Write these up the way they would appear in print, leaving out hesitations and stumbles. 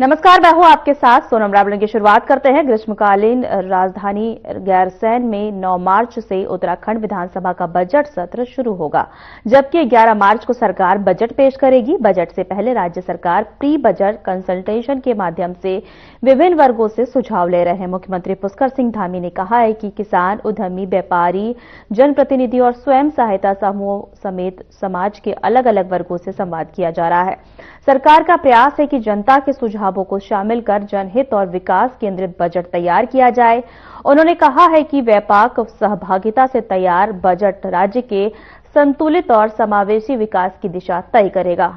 नमस्कार, मैं हूं आपके साथ सोनम रावलन की शुरुआत करते हैं। ग्रीष्मकालीन राजधानी गैरसैंण में 9 मार्च से उत्तराखंड विधानसभा का बजट सत्र शुरू होगा, जबकि 11 मार्च को सरकार बजट पेश करेगी। बजट से पहले राज्य सरकार प्री बजट कंसल्टेशन के माध्यम से विभिन्न वर्गों से सुझाव ले रहे हैं। मुख्यमंत्री पुष्कर सिंह धामी ने कहा है कि किसान, उद्यमी, व्यापारी, जनप्रतिनिधि और स्वयं सहायता समूह समेत समाज के अलग अलग वर्गों से संवाद किया जा रहा है। सरकार का प्रयास है कि जनता के सुझावों को शामिल कर जनहित और विकास केंद्रित बजट तैयार किया जाए। उन्होंने कहा है कि व्यापक सहभागिता से तैयार बजट राज्य के संतुलित और समावेशी विकास की दिशा तय करेगा।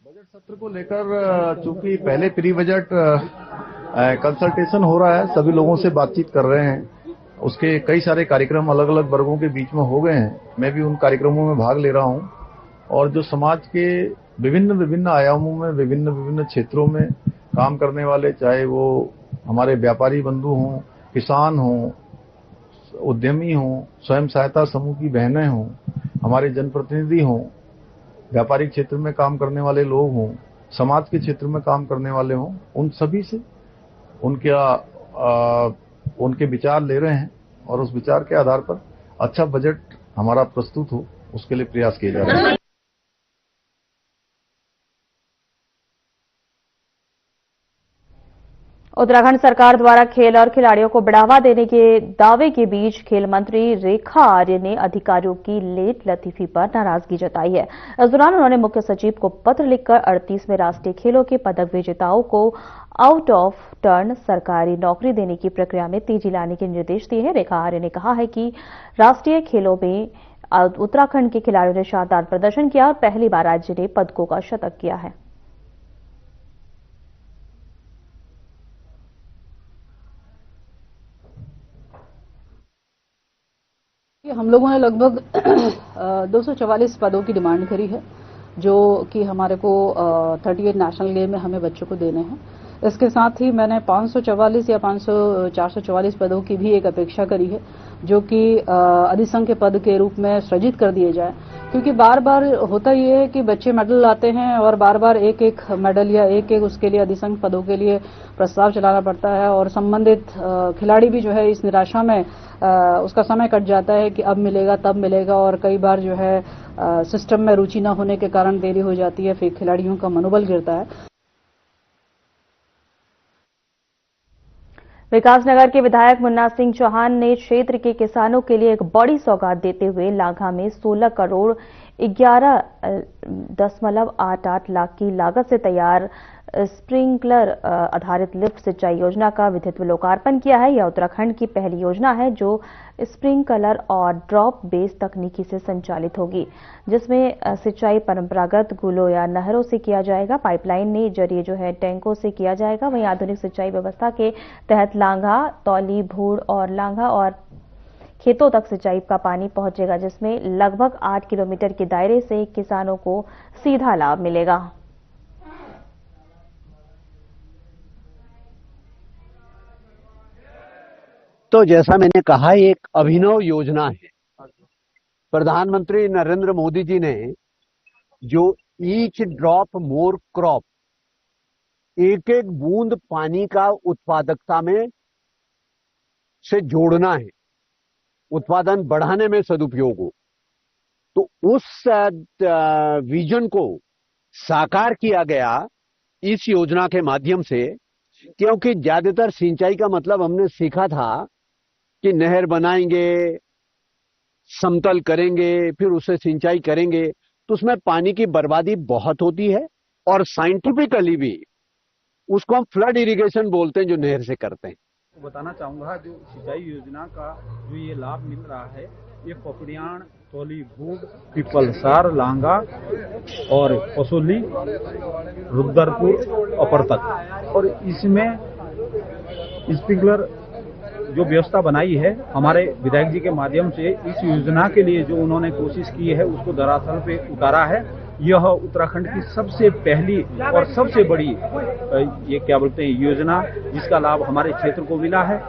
बजट सत्र को लेकर चूंकि पहले प्री बजट कंसल्टेशन हो रहा है, सभी लोगों से बातचीत कर रहे हैं, उसके कई सारे कार्यक्रम अलग अलग वर्गों के बीच में हो गए हैं। मैं भी उन कार्यक्रमों में भाग ले रहा हूं और जो समाज के विभिन्न आयामों में विभिन्न क्षेत्रों में काम करने वाले, चाहे वो हमारे व्यापारी बंधु हों, किसान हों, उद्यमी हों, स्वयं सहायता समूह की बहनें हों, हमारे जनप्रतिनिधि हों, व्यापारिक क्षेत्र में काम करने वाले लोग हों, समाज के क्षेत्र में काम करने वाले हों, उन सभी से उनके विचार ले रहे हैं और उस विचार के आधार पर अच्छा बजट हमारा प्रस्तुत हो, उसके लिए प्रयास किए जा रहे हैं। उत्तराखंड सरकार द्वारा खेल और खिलाड़ियों को बढ़ावा देने के दावे के बीच खेल मंत्री रेखा आर्य ने अधिकारियों की लेट लतीफी पर नाराजगी जताई है। इस दौरान उन्होंने मुख्य सचिव को पत्र लिखकर 38वें राष्ट्रीय खेलों के पदक विजेताओं को आउट ऑफ टर्न सरकारी नौकरी देने की प्रक्रिया में तेजी लाने के निर्देश दिए हैं। रेखा आर्य ने कहा है कि राष्ट्रीय खेलों में उत्तराखंड के खिलाड़ियों ने शानदार प्रदर्शन किया और पहली बार राज्य ने पदकों का शतक किया है। हम लोगों ने लगभग 244 पदों की डिमांड करी है, जो कि हमारे को 38 नेशनल गेम में हमें बच्चों को देने हैं। इसके साथ ही मैंने 544 या 444 पदों की भी एक अपेक्षा करी है, जो कि अधिसंख्य पद के रूप में सृजित कर दिए जाए, क्योंकि बार बार होता ये है कि बच्चे मेडल लाते हैं और बार बार एक एक मेडल या एक एक उसके लिए अधिसंख्य पदों के लिए प्रस्ताव चलाना पड़ता है और संबंधित खिलाड़ी भी जो है इस निराशा में उसका समय कट जाता है कि अब मिलेगा तब मिलेगा, और कई बार जो है सिस्टम में रुचि न होने के कारण देरी हो जाती है, फिर खिलाड़ियों का मनोबल गिरता है। विकासनगर के विधायक मुन्ना सिंह चौहान ने क्षेत्र के किसानों के लिए एक बड़ी सौगात देते हुए लांघा में 16 करोड़ 11.88 लाख की लागत से तैयार स्प्रिंकलर आधारित लिफ्ट सिंचाई योजना का विधित्व लोकार्पण किया है। यह उत्तराखंड की पहली योजना है जो स्प्रिंकलर और ड्रॉप बेस तकनीकी से संचालित होगी, जिसमें सिंचाई परंपरागत गुलों या नहरों से किया जाएगा, पाइपलाइन के जरिए जो है टैंकों से किया जाएगा। वहीं आधुनिक सिंचाई व्यवस्था के तहत लांघा, तौली, भूड़ और लांघा और खेतों तक सिंचाई का पानी पहुंचेगा, जिसमें लगभग 8 किलोमीटर के दायरे से किसानों को सीधा लाभ मिलेगा। तो जैसा मैंने कहा, एक अभिनव योजना है। प्रधानमंत्री नरेंद्र मोदी जी ने जो ईच ड्रॉप मोर क्रॉप, एक एक बूंद पानी का उत्पादकता में से जोड़ना है, उत्पादन बढ़ाने में सदुपयोग हो, तो उस विजन को साकार किया गया इस योजना के माध्यम से। क्योंकि ज्यादातर सिंचाई का मतलब हमने सीखा था कि नहर बनाएंगे, समतल करेंगे, फिर उससे सिंचाई करेंगे, तो उसमें पानी की बर्बादी बहुत होती है। और साइंटिफिकली भी उसको हम फ्लड इरिगेशन बोलते हैं, जो नहर से करते हैं। बताना चाहूंगा, जो सिंचाई योजना का जो ये लाभ मिल रहा है, ये पपड़ियाण, तौली, बूढ़, पिपलसार, लांगा और पसोली, रुद्रपुर, अपर तक, और इसमें स्प्रिंकलर जो व्यवस्था बनाई है हमारे विधायक जी के माध्यम से, इस योजना के लिए जो उन्होंने कोशिश की है उसको धरातल पे उतारा है। यह उत्तराखंड की सबसे पहली और सबसे बड़ी ये क्या बोलते हैं योजना, जिसका लाभ हमारे क्षेत्र को मिला है।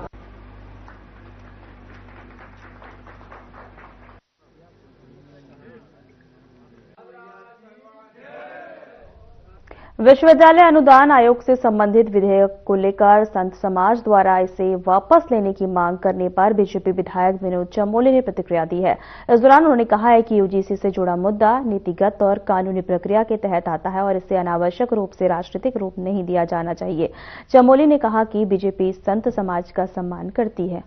विश्वविद्यालय अनुदान आयोग से संबंधित विधेयक को लेकर संत समाज द्वारा इसे वापस लेने की मांग करने पर बीजेपी विधायक विनोद चमोली ने प्रतिक्रिया दी है। इस दौरान उन्होंने कहा है कि यूजीसी से जुड़ा मुद्दा नीतिगत और कानूनी प्रक्रिया के तहत आता है और इसे अनावश्यक रूप से राजनीतिक रूप नहीं दिया जाना चाहिए। चमोली ने कहा कि बीजेपी संत समाज का सम्मान करती है।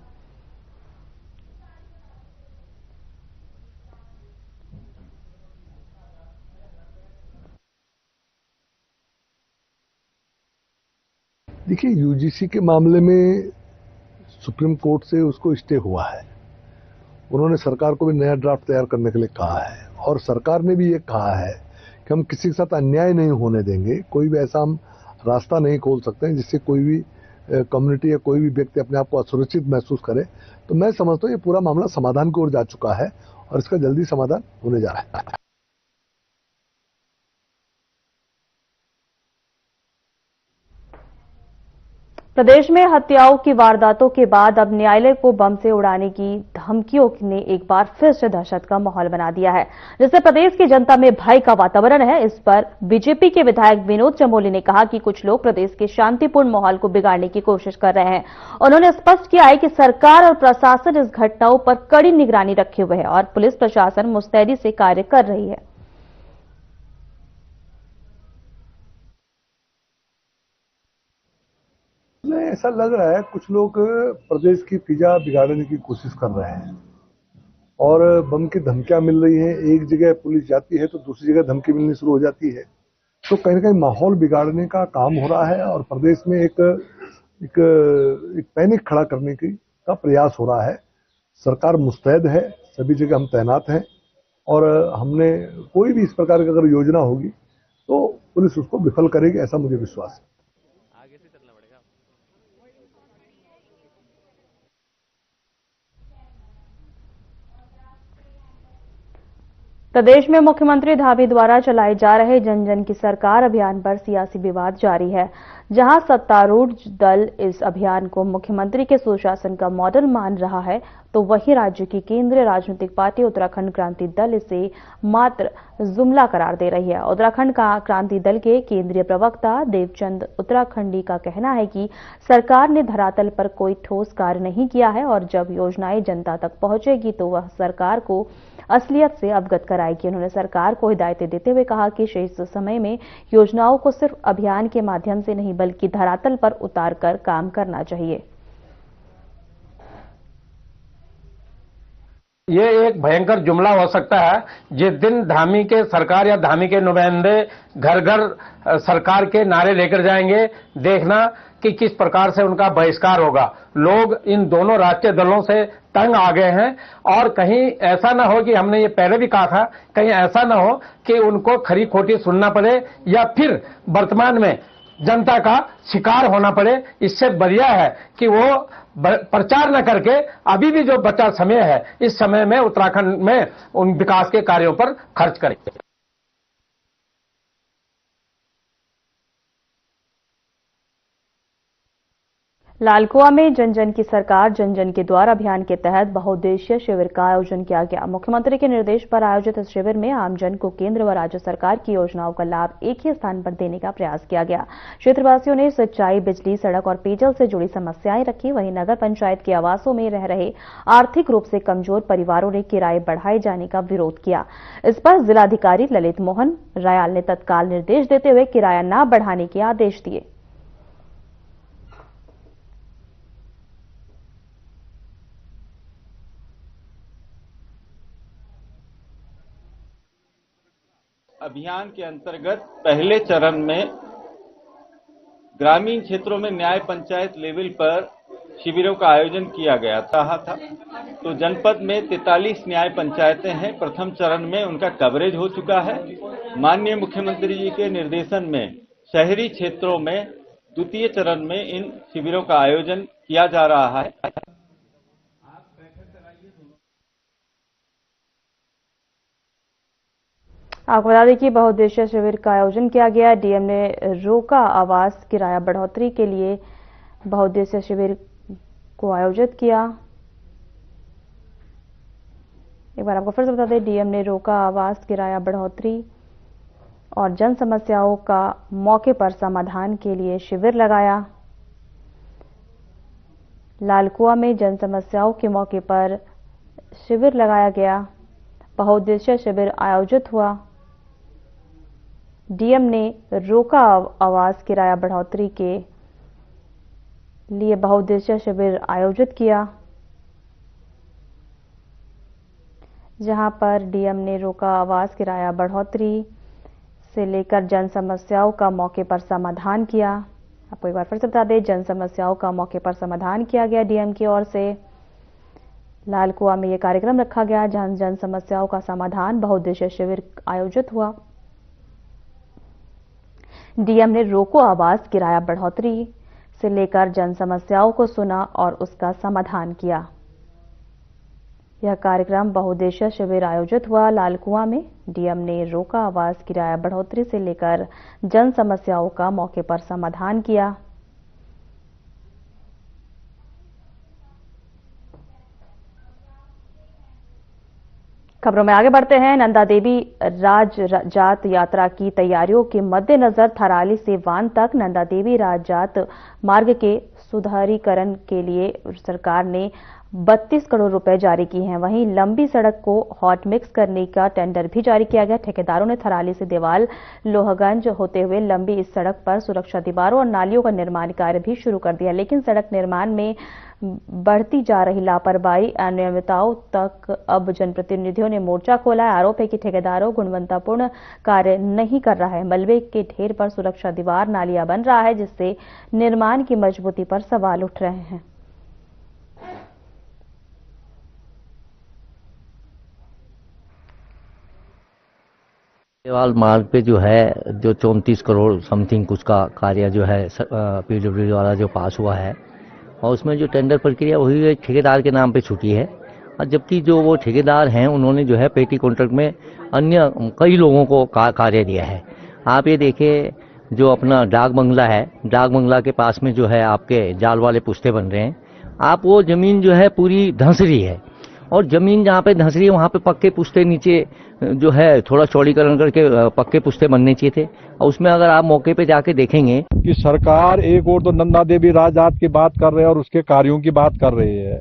देखिए, यूजीसी के मामले में सुप्रीम कोर्ट से उसको स्टे हुआ है। उन्होंने सरकार को भी नया ड्राफ्ट तैयार करने के लिए कहा है और सरकार ने भी ये कहा है कि हम किसी के साथ अन्याय नहीं होने देंगे। कोई भी ऐसा हम रास्ता नहीं खोल सकते हैं जिससे कोई भी कम्युनिटी या कोई भी व्यक्ति अपने आप को असुरक्षित महसूस करे। तो मैं समझता हूँ ये पूरा मामला समाधान की ओर जा चुका है और इसका जल्दी समाधान होने जा रहा है। प्रदेश में हत्याओं की वारदातों के बाद अब न्यायालय को बम से उड़ाने की धमकियों ने एक बार फिर से दहशत का माहौल बना दिया है, जिससे प्रदेश की जनता में भय का वातावरण है। इस पर बीजेपी के विधायक विनोद चमोली ने कहा कि कुछ लोग प्रदेश के शांतिपूर्ण माहौल को बिगाड़ने की कोशिश कर रहे हैं। उन्होंने स्पष्ट किया है कि सरकार और प्रशासन इस घटनाओं पर कड़ी निगरानी रखे हुए है और पुलिस प्रशासन मुस्तैदी से कार्य कर रही है। ऐसा लग रहा है कुछ लोग प्रदेश की फिजा बिगाड़ने की कोशिश कर रहे हैं और बम की धमकियां मिल रही हैं। एक जगह पुलिस जाती है तो दूसरी जगह धमकी मिलनी शुरू हो जाती है। तो कहीं ना कहीं माहौल बिगाड़ने का काम हो रहा है और प्रदेश में एक पैनिक खड़ा करने का प्रयास हो रहा है। सरकार मुस्तैद है, सभी जगह हम तैनात हैं और हमने कोई भी इस प्रकार की अगर योजना होगी तो पुलिस उसको विफल करेगी, ऐसा मुझे विश्वास है। प्रदेश में मुख्यमंत्री धामी द्वारा चलाए जा रहे जन जन की सरकार अभियान पर सियासी विवाद जारी है। जहां सत्तारूढ़ दल इस अभियान को मुख्यमंत्री के सुशासन का मॉडल मान रहा है, तो वहीं राज्य की केंद्रीय राजनीतिक पार्टी उत्तराखंड क्रांति दल इसे मात्र जुमला करार दे रही है। उत्तराखंड का क्रांति दल के केंद्रीय प्रवक्ता देवचंद उत्तराखंडी का कहना है कि सरकार ने धरातल पर कोई ठोस कार्य नहीं किया है और जब योजनाएं जनता तक पहुंचेगी तो वह सरकार को असलियत से अवगत कराएगी। उन्होंने सरकार को हिदायतें देते हुए कहा कि शेष समय में योजनाओं को सिर्फ अभियान के माध्यम से नहीं बल्कि धरातल पर उतारकर काम करना चाहिए। ये एक भयंकर जुमला हो सकता है। जिस दिन धामी के सरकार या धामी के नुमाइंदे घर घर सरकार के नारे लेकर जाएंगे, देखना कि किस प्रकार से उनका बहिष्कार होगा। लोग इन दोनों राष्ट्रीय दलों से तंग आ गए हैं और कहीं ऐसा ना हो कि हमने ये पहले भी कहा था, कहीं ऐसा ना हो कि उनको खरी खोटी सुनना पड़े या फिर वर्तमान में जनता का शिकार होना पड़े। इससे बढ़िया है कि वो प्रचार न करके अभी भी जो बचा समय है, इस समय में उत्तराखंड में उन विकास के कार्यों पर खर्च करें। लालकुआ में जन जन की सरकार जन जन के द्वार अभियान के तहत बहुउद्देशीय शिविर का आयोजन किया गया। मुख्यमंत्री के निर्देश पर आयोजित इस शिविर में आमजन को केंद्र व राज्य सरकार की योजनाओं का लाभ एक ही स्थान पर देने का प्रयास किया गया। क्षेत्रवासियों ने सिंचाई, बिजली, सड़क और पेयजल से जुड़ी समस्याएं रखी। वहीं नगर पंचायत के आवासों में रह रहे आर्थिक रूप से कमजोर परिवारों ने किराए बढ़ाए जाने का विरोध किया। इस पर जिलाधिकारी ललित मोहन रायाल ने तत्काल निर्देश देते हुए किराया न बढ़ाने के आदेश दिए। अभियान के अंतर्गत पहले चरण में ग्रामीण क्षेत्रों में न्याय पंचायत लेवल पर शिविरों का आयोजन किया गया था। तो जनपद में 43 न्याय पंचायतें हैं। प्रथम चरण में उनका कवरेज हो चुका है। माननीय मुख्यमंत्री जी के निर्देशन में शहरी क्षेत्रों में द्वितीय चरण में इन शिविरों का आयोजन किया जा रहा है। आपको बता दें कि बहुउद्देशीय शिविर का आयोजन किया गया। डीएम ने रोका आवास किराया बढ़ोतरी के लिए बहुउद्देशीय शिविर को आयोजित किया। एक बार आपको फिर से बता दें, डीएम ने रोका आवास किराया बढ़ोतरी और जन समस्याओं का मौके पर समाधान के लिए शिविर लगाया। लालकुआ में जन समस्याओं के मौके पर शिविर लगाया गया। बहुउद्देशीय शिविर आयोजित हुआ। डीएम ने रोका आवास किराया बढ़ोतरी के लिए बहुउद्देशीय शिविर आयोजित किया, जहां पर डीएम ने रोका आवास किराया बढ़ोतरी से लेकर जन समस्याओं का मौके पर समाधान किया। आपको एक बार फिर से बता दें, जन समस्याओं का मौके पर समाधान किया गया डीएम की ओर से। लालकुआ में यह कार्यक्रम रखा गया जहां जन समस्याओं का समाधान बहुउद्देशीय शिविर आयोजित हुआ। डीएम ने रोको आवास किराया बढ़ोतरी से लेकर जन समस्याओं को सुना और उसका समाधान किया। यह कार्यक्रम बहुउद्देशीय शिविर आयोजित हुआ। लालकुआ में डीएम ने रोका आवास किराया बढ़ोतरी से लेकर जन समस्याओं का मौके पर समाधान किया। खबरों में आगे बढ़ते हैं। नंदा देवी राज जात यात्रा की तैयारियों के मद्देनजर थराली से वान तक नंदा देवी राज जात मार्ग के सुधारीकरण के लिए सरकार ने 32 करोड़ रुपए जारी किए हैं। वहीं लंबी सड़क को हॉट मिक्स करने का टेंडर भी जारी किया गया। ठेकेदारों ने थराली से देवाल लोहगंज होते हुए लंबी इस सड़क पर सुरक्षा दीवारों और नालियों का निर्माण कार्य भी शुरू कर दिया, लेकिन सड़क निर्माण में बढ़ती जा रही लापरवाही अनियमितताओं तक अब जनप्रतिनिधियों ने मोर्चा खोला है। आरोप है कि ठेकेदारों गुणवत्तापूर्ण कार्य नहीं कर रहा है। मलबे के ढेर पर सुरक्षा दीवार नालियां बन रहा है, जिससे निर्माण की मजबूती पर सवाल उठ रहे हैं। देवाल मार्ग पे जो है 34 करोड़ समथिंग कुछ का कार्य जो है पीडब्ल्यूडी द्वारा जो पास हुआ है, और उसमें जो टेंडर प्रक्रिया हुई है ठेकेदार के नाम पे छूटी है, और जबकि जो वो ठेकेदार हैं उन्होंने जो है पेटी कॉन्ट्रैक्ट में अन्य कई लोगों को कार्य दिया है। आप ये देखिए, जो अपना डाक बंगला है, डाक बंगला के पास में जो है आपके जाल वाले पुश्ते बन रहे हैं। आप वो जमीन जो है पूरी धंस रही है, और जमीन जहाँ पे धंस रही है वहाँ पे पक्के पुश्ते नीचे जो है थोड़ा चौड़ीकरण करके पक्के पुश्ते बनने चाहिए थे। और उसमें अगर आप मौके पे जाके देखेंगे कि सरकार एक और तो नंदा देवी राजजात की बात कर रहे हैं और उसके कार्यों की बात कर रही है।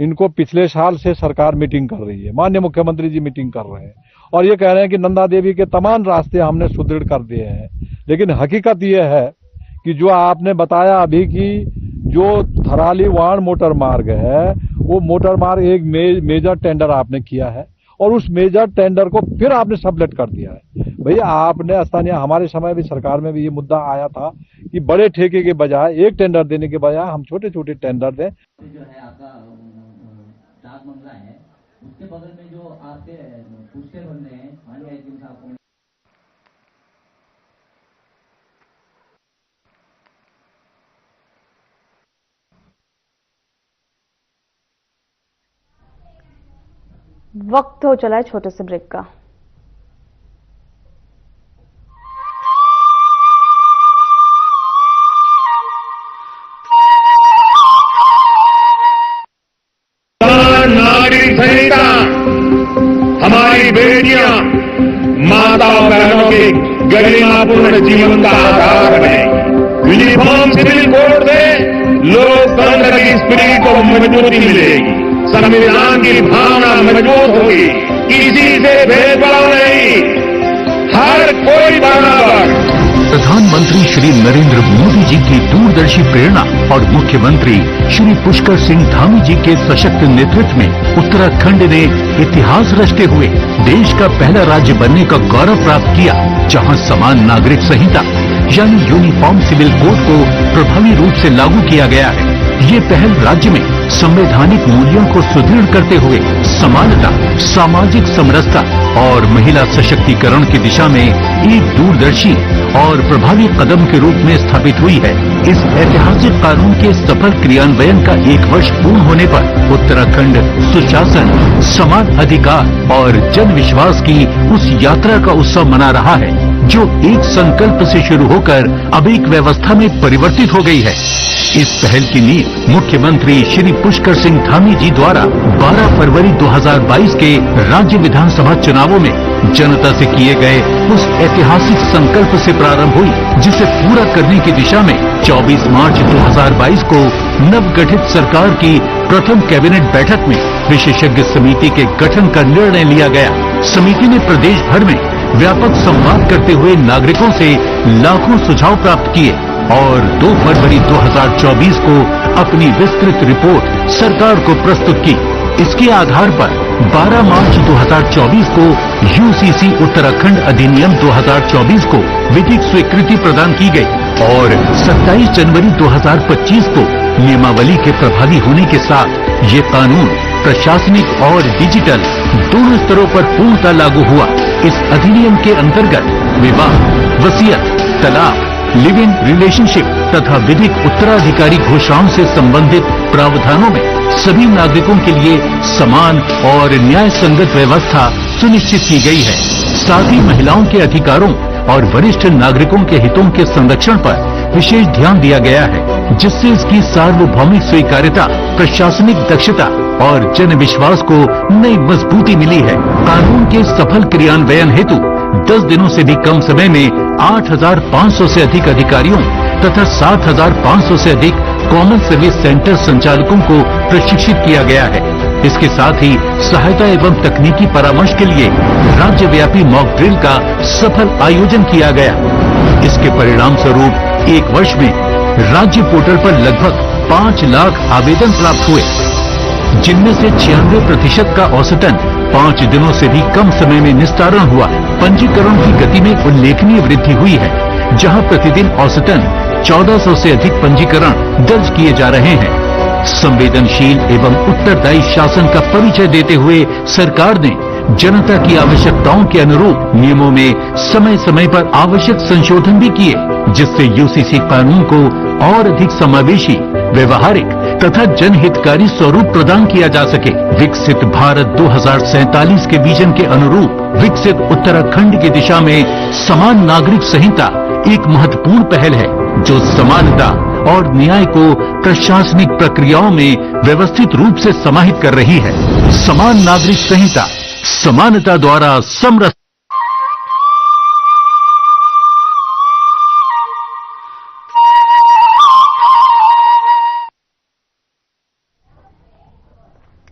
इनको पिछले साल से सरकार मीटिंग कर रही है, माननीय मुख्यमंत्री जी मीटिंग कर रहे हैं और ये कह रहे हैं कि नंदा देवी के तमाम रास्ते हमने सुदृढ़ कर दिए हैं। लेकिन हकीकत यह है कि जो आपने बताया अभी कि जो थराली वाण मोटर मार्ग है, वो मोटर मार्ग एक मेजर टेंडर आपने किया है और उस मेजर टेंडर को फिर आपने सबलेट कर दिया है। भैया आपने स्थानीय हमारे समय भी सरकार में भी ये मुद्दा आया था कि बड़े ठेके के बजाय एक टेंडर देने के बजाय हम छोटे छोटे टेंडर दें। जो है आपका डाक बंगला है, उसके बगल में जो आपके पुश्ते बन रहे हैं, मानिए एक दिन आपको वक्त हो चला है छोटे से ब्रेक का। नारी संहिता हमारी बेटियां माता बहनों के गरिमापूर्ण जीवन का आधार है। यूनिफॉर्म सिविल कोड से लोकतंत्र की स्पिरिट को मजबूती मिलेगी, संविधान की भावना मजबूत होगी, किसी से भेदभाव नहीं, हर कोई बराबर। प्रधानमंत्री श्री नरेंद्र मोदी जी की दूरदर्शी प्रेरणा और मुख्यमंत्री श्री पुष्कर सिंह धामी जी के सशक्त नेतृत्व में उत्तराखंड ने इतिहास रचते हुए देश का पहला राज्य बनने का गौरव प्राप्त किया, जहां समान नागरिक संहिता यानी यूनिफॉर्म सिविल कोड को प्रभावी रूप से लागू किया गया है। ये पहल राज्य में संवैधानिक मूल्यों को सुदृढ़ करते हुए समानता, सामाजिक समरसता और महिला सशक्तिकरण की दिशा में एक दूरदर्शी और प्रभावी कदम के रूप में स्थापित हुई है। इस ऐतिहासिक कानून के सफल क्रियान्वयन का 1 वर्ष पूर्ण होने पर उत्तराखंड सुशासन, समान अधिकार और जन विश्वास की उस यात्रा का उत्सव मना रहा है जो एक संकल्प से शुरू होकर अब एक व्यवस्था में परिवर्तित हो गई है। इस पहल की नींव मुख्यमंत्री श्री पुष्कर सिंह धामी जी द्वारा 12 फरवरी 2022 के राज्य विधानसभा चुनावों में जनता से किए गए उस ऐतिहासिक संकल्प से प्रारंभ हुई, जिसे पूरा करने की दिशा में 24 मार्च 2022 को नवगठित सरकार की प्रथम कैबिनेट बैठक में विशेषज्ञ समिति के गठन का निर्णय लिया गया। समिति ने प्रदेश भर में व्यापक संवाद करते हुए नागरिकों से लाखों सुझाव प्राप्त किए और 2 फरवरी 2024 को अपनी विस्तृत रिपोर्ट सरकार को प्रस्तुत की। इसके आधार पर 12 मार्च 2024 को यूसीसी उत्तराखंड अधिनियम 2024 को विधिक स्वीकृति प्रदान की गई और 27 जनवरी 2025 को नियमावली के प्रभावी होने के साथ ये कानून प्रशासनिक और डिजिटल दोनों स्तरों पर पूर्णतः लागू हुआ। इस अधिनियम के अंतर्गत विवाह, वसीयत, तलाक, लिव इन रिलेशनशिप तथा विधिक उत्तराधिकारी घोषणाओं से संबंधित प्रावधानों में सभी नागरिकों के लिए समान और न्याय संगत व्यवस्था सुनिश्चित की गई है। साथ ही महिलाओं के अधिकारों और वरिष्ठ नागरिकों के हितों के संरक्षण पर विशेष ध्यान दिया गया है, जिससे इसकी सार्वभौमिक स्वीकार्यता, प्रशासनिक दक्षता और जन विश्वास को नई मजबूती मिली है। कानून के सफल क्रियान्वयन हेतु 10 दिनों से भी कम समय में 8,500 से अधिक अधिकारियों तथा 7,500 से अधिक कॉमन सर्विस सेंटर संचालकों को प्रशिक्षित किया गया है। इसके साथ ही सहायता एवं तकनीकी परामर्श के लिए राज्यव्यापी मॉक ड्रिल का सफल आयोजन किया गया। इसके परिणाम स्वरूप 1 वर्ष में राज्य पोर्टल पर लगभग 5 लाख आवेदन प्राप्त हुए, जिनमें से 96% का औसतन 5 दिनों से भी कम समय में निस्तारण हुआ। पंजीकरण की गति में उल्लेखनीय वृद्धि हुई है, जहां प्रतिदिन औसतन 1400 से अधिक पंजीकरण दर्ज किए जा रहे हैं। संवेदनशील एवं उत्तरदायी शासन का परिचय देते हुए सरकार ने जनता की आवश्यकताओं के अनुरूप नियमों में समय समय पर आवश्यक संशोधन भी किए, जिससे यूसीसी कानून को और अधिक समावेशी, व्यवहारिक तथा जनहितकारी स्वरूप प्रदान किया जा सके। विकसित भारत 2047 के विजन के अनुरूप विकसित उत्तराखंड की दिशा में समान नागरिक संहिता एक महत्वपूर्ण पहल है, जो समानता और न्याय को प्रशासनिक प्रक्रियाओं में व्यवस्थित रूप से समाहित कर रही है। समान नागरिक संहिता समानता द्वारा समरस।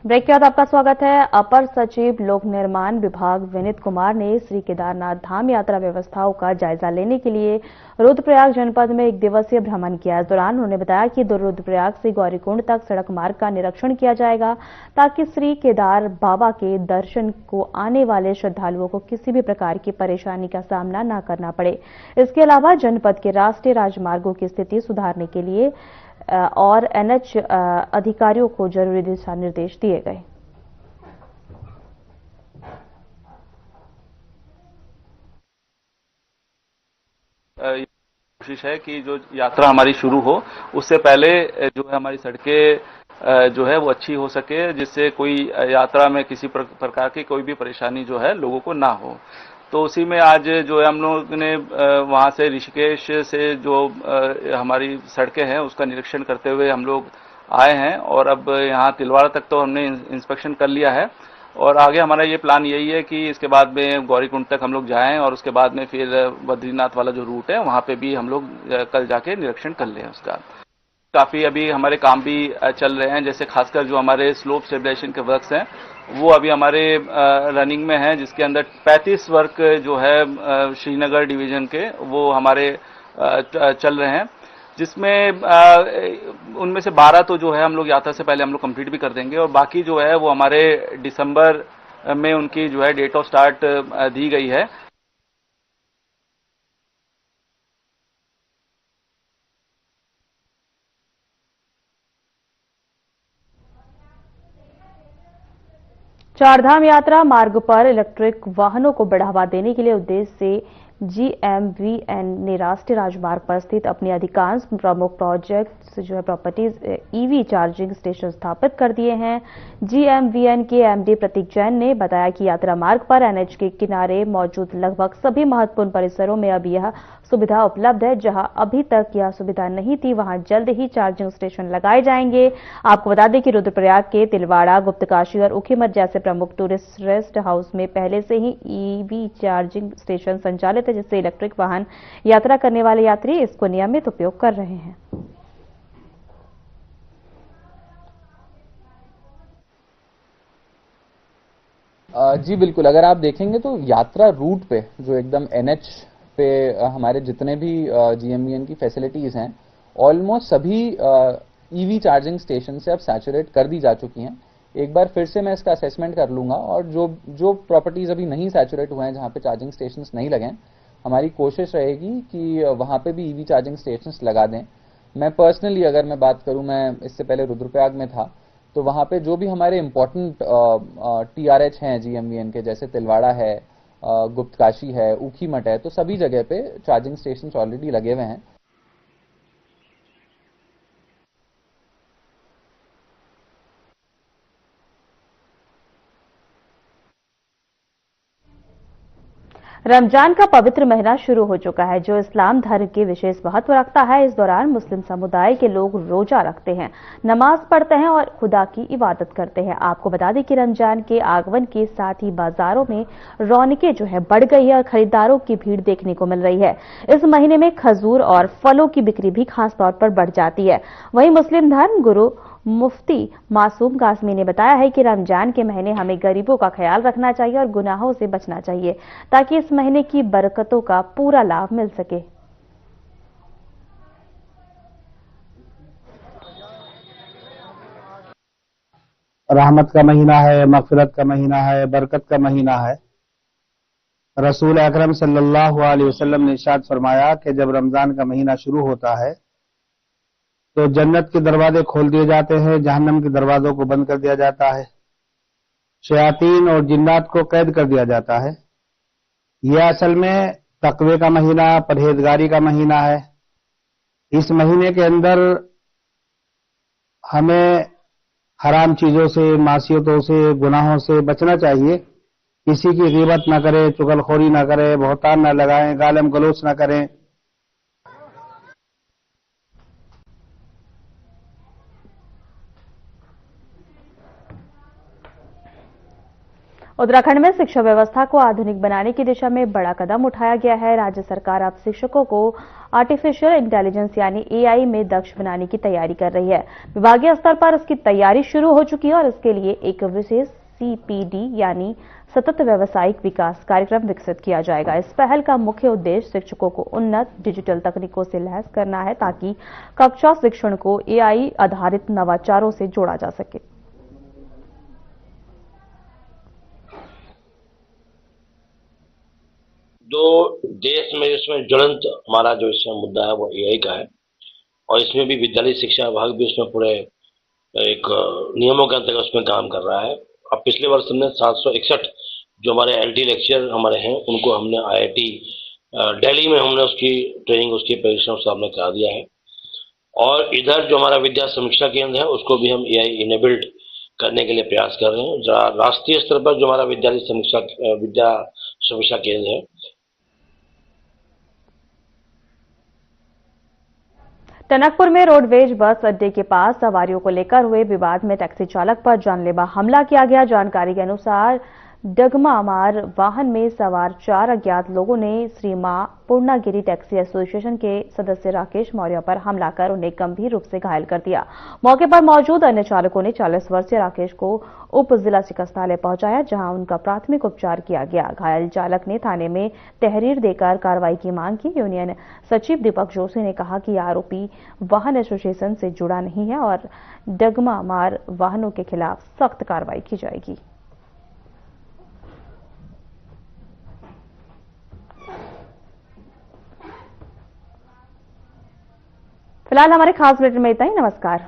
ब्रेक के बाद आपका स्वागत है। अपर सचिव लोक निर्माण विभाग विनीत कुमार ने श्री केदारनाथ धाम यात्रा व्यवस्थाओं का जायजा लेने के लिए रुद्रप्रयाग जनपद में 1 दिवसीय भ्रमण किया। इस दौरान उन्होंने बताया कि रुद्रप्रयाग से गौरीकुंड तक सड़क मार्ग का निरीक्षण किया जाएगा, ताकि श्री केदार बाबा के दर्शन को आने वाले श्रद्धालुओं को किसी भी प्रकार की परेशानी का सामना न करना पड़े। इसके अलावा जनपद के राष्ट्रीय राजमार्गों की स्थिति सुधारने के लिए और एनएच अधिकारियों को जरूरी दिशा निर्देश दिए गए। कोशिश है कि जो यात्रा हमारी शुरू हो उससे पहले जो है हमारी सड़कें जो है वो अच्छी हो सके, जिससे कोई यात्रा में किसी प्रकार की कोई भी परेशानी जो है लोगों को ना हो। तो उसी में आज जो है हम लोग ने वहाँ से ऋषिकेश से जो हमारी सड़कें हैं उसका निरीक्षण करते हुए हम लोग आए हैं, और अब यहाँ तिलवाड़ा तक तो हमने इंस्पेक्शन कर लिया है, और आगे हमारा ये प्लान यही है कि इसके बाद में गौरीकुंड तक हम लोग जाएं और उसके बाद में फिर बद्रीनाथ वाला जो रूट है वहाँ पे भी हम लोग कल जाके निरीक्षण कर लें। उसका काफ़ी अभी हमारे काम भी चल रहे हैं, जैसे खासकर जो हमारे स्लोप स्टेबलाइजेशन के वर्क्स हैं वो अभी हमारे रनिंग में हैं, जिसके अंदर 35 वर्क जो है श्रीनगर डिवीजन के वो हमारे चल रहे हैं, जिसमें उनमें से 12 तो जो है हम लोग यात्रा से पहले हम लोग कंप्लीट भी कर देंगे, और बाकी जो है वो हमारे दिसंबर में उनकी जो है डेट ऑफ स्टार्ट दी गई है। चारधाम यात्रा मार्ग पर इलेक्ट्रिक वाहनों को बढ़ावा देने के लिए उद्देश्य से GMVN ने राष्ट्रीय राजमार्ग पर स्थित अपनी अधिकांश प्रमुख projects properties EV charging station स्थापित कर दिए हैं। GMVN के MD प्रतीक जैन ने बताया कि यात्रा मार्ग पर NH के किनारे मौजूद लगभग सभी महत्वपूर्ण परिसरों में अब यह सुविधा उपलब्ध है। जहां अभी तक यह सुविधा नहीं थी, वहां जल्द ही चार्जिंग स्टेशन लगाए जाएंगे। आपको बता दें कि रुद्रप्रयाग के तिलवाड़ा, गुप्तकाशी और ऊखीमठ जैसे प्रमुख टूरिस्ट रेस्ट हाउस में पहले से ही EV चार्जिंग स्टेशन संचालित है, जिससे इलेक्ट्रिक वाहन यात्रा करने वाले यात्री इसको नियमित उपयोग कर रहे हैं। जी बिल्कुल, अगर आप देखेंगे तो यात्रा रूट पे जो एकदम NH पे हमारे जितने भी GMVN की फैसिलिटीज हैं, ऑलमोस्ट सभी EV चार्जिंग स्टेशन से अब सैचुरेट कर दी जा चुकी हैं। एक बार फिर से मैं इसका असेसमेंट कर लूंगा और जो प्रॉपर्टीज अभी नहीं सैचुरेट हुए हैं, जहां पे चार्जिंग स्टेशंस नहीं लगे, हमारी कोशिश रहेगी कि वहां पे भी EV चार्जिंग स्टेशंस लगा दें। मैं पर्सनली अगर मैं बात करूं, मैं इससे पहले रुद्रप्रयाग में था, तो वहां पे जो भी हमारे इम्पोर्टेंट TRH हैं GMVN के, जैसे तिलवाड़ा है, गुप्तकाशी है, ऊखीमठ है, तो सभी जगह पे चार्जिंग स्टेशन ऑलरेडी लगे हुए हैं। रमजान का पवित्र महीना शुरू हो चुका है, जो इस्लाम धर्म के विशेष महत्व रखता है। इस दौरान मुस्लिम समुदाय के लोग रोजा रखते हैं, नमाज पढ़ते हैं और खुदा की इबादत करते हैं। आपको बता दें कि रमजान के आगमन के साथ ही बाजारों में रौनकें बढ़ गई है और खरीदारों की भीड़ देखने को मिल रही है। इस महीने में खजूर और फलों की बिक्री भी खास तौर पर बढ़ जाती है। वहीं मुस्लिम धर्म गुरु मुफ्ती मासूम कासमी ने बताया है कि रमजान के महीने हमें गरीबों का ख्याल रखना चाहिए और गुनाहों से बचना चाहिए, ताकि इस महीने की बरकतों का पूरा लाभ मिल सके। रहमत का महीना है, मगफिरत का महीना है, बरकत का महीना है। रसूल अकरम सल्लल्लाहु अलैहि वसल्लम ने इरशाद फरमाया कि जब रमजान का महीना शुरू होता है तो जन्नत के दरवाजे खोल दिए जाते हैं, जहन्नम के दरवाजों को बंद कर दिया जाता है, शयातीन और जिन्नात को कैद कर दिया जाता है। यह असल में तकवे का महीना, परहेजगारी का महीना है। इस महीने के अंदर हमें हराम चीजों से, मासियतों से, गुनाहों से बचना चाहिए। किसी की ग़ीबत न करें, चुगलखोरी न करें, बहतान न लगाएं, गालम गलोच न करें। उत्तराखंड में शिक्षा व्यवस्था को आधुनिक बनाने की दिशा में बड़ा कदम उठाया गया है। राज्य सरकार अब शिक्षकों को आर्टिफिशियल इंटेलिजेंस यानी AI में दक्ष बनाने की तैयारी कर रही है। विभागीय स्तर पर इसकी तैयारी शुरू हो चुकी है और इसके लिए एक विशेष CPD यानी सतत व्यावसायिक विकास कार्यक्रम विकसित किया जाएगा। इस पहल का मुख्य उद्देश्य शिक्षकों को उन्नत डिजिटल तकनीकों से लैस करना है, ताकि कक्षा शिक्षण को AI आधारित नवाचारों से जोड़ा जा सके। जो देश में इसमें ज्वलंत हमारा जो इसमें मुद्दा है वो AI का है, और इसमें भी विद्यालय शिक्षा विभाग भी उसमें पूरे एक नियमों के अंतर्गत उसमें काम कर रहा है। अब पिछले वर्ष हमने 761 जो हमारे LT लेक्चर हमारे हैं, उनको हमने IIT दिल्ली में हमने उसकी ट्रेनिंग, उसकी परीक्षा हमने करा दिया है। और इधर जो हमारा विद्या समीक्षा केंद्र है, उसको भी हम AI इनेबल्ड करने के लिए प्रयास कर रहे हैं। राष्ट्रीय स्तर पर जो हमारा विद्या समीक्षा केंद्र है, टनकपुर में रोडवेज बस अड्डे के पास सवारियों को लेकर हुए विवाद में टैक्सी चालक पर जानलेवा हमला किया गया। जानकारी के अनुसार डगमामार वाहन में सवार 4 अज्ञात लोगों ने श्री मां पूर्णागिरी टैक्सी एसोसिएशन के सदस्य राकेश मौर्य पर हमला कर उन्हें गंभीर रूप से घायल कर दिया। मौके पर मौजूद अन्य चालकों ने 40 वर्षीय राकेश को उप जिला चिकित्सालय पहुंचाया, जहां उनका प्राथमिक उपचार किया गया। घायल चालक ने थाने में तहरीर देकर कार्रवाई की मांग की। यूनियन सचिव दीपक जोशी ने कहा कि आरोपी वाहन एसोसिएशन से जुड़ा नहीं है और डगमामार वाहनों के खिलाफ सख्त कार्रवाई की जाएगी। फिलहाल हमारे खास बुलेटिन में इतना ही। नमस्कार।